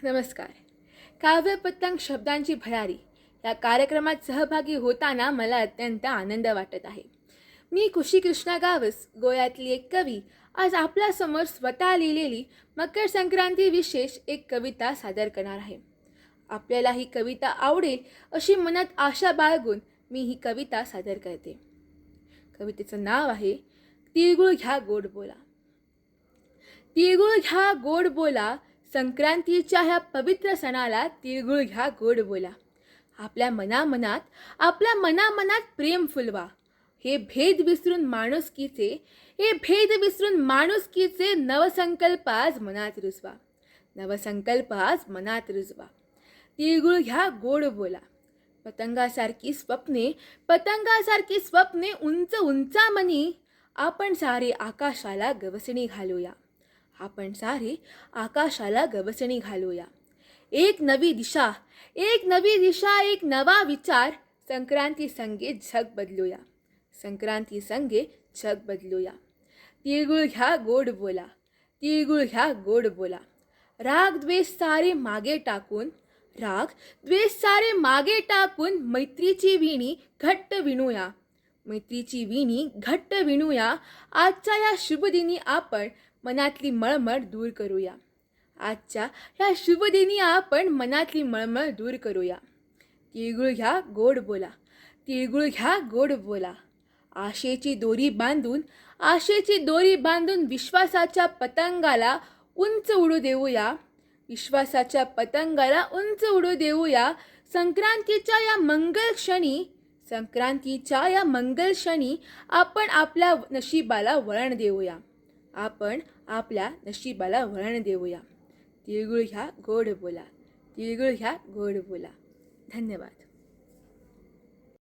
नमस्कार. काव्य पतंग शब्दांची भरारी या कार्यक्रमात सहभागी होताना मला अत्यंत आनंद वाटत आहे. मी खुशी कृष्णा गावस गोव्यातली एक कवी आज आपल्यासमोर स्वतः लिहिलेली मकर संक्रांती विशेष एक कविता सादर करणार आहे. आपल्याला ही कविता आवडेल अशी मनात आशा बाळगून मी ही कविता सादर करते. कवितेचं नाव आहे तिळगुळ घ्या गोड बोला. तिळगुळ घ्या गोड बोला, संक्रांतीच्या ह्या पवित्र सणाला तिळगुळ घ्या गोड बोला. आपल्या मनामनात प्रेम फुलवा. हे भेद विसरून माणुसकीचे नवसंकल्प आज मनात रुजवा. तिळगुळ घ्या गोड बोला. पतंगासारखी स्वप्ने उंच उंचामनी आपण सारे आकाशाला गवसणी घालूया. एक नवी दिशा, एक नवा विचार, संक्रांती संगे जग बदलूया. तिळगुळ घ्या गोड बोला. राग द्वेष सारे मागे टाकून मैत्रीची विणी घट्ट विणूया. आजच्या या शुभदिनी आपण मनातली मळमळ दूर करूया. तिळगुळ घ्या गोड बोला. आशेची दोरी बांधून विश्वासाच्या पतंगाला उंच उडू देऊया. संक्रांतीच्या या मंगल क्षणी आपण आपल्या नशिबाला वळण देऊया. तिळगुळ घ्या गोड बोला. धन्यवाद.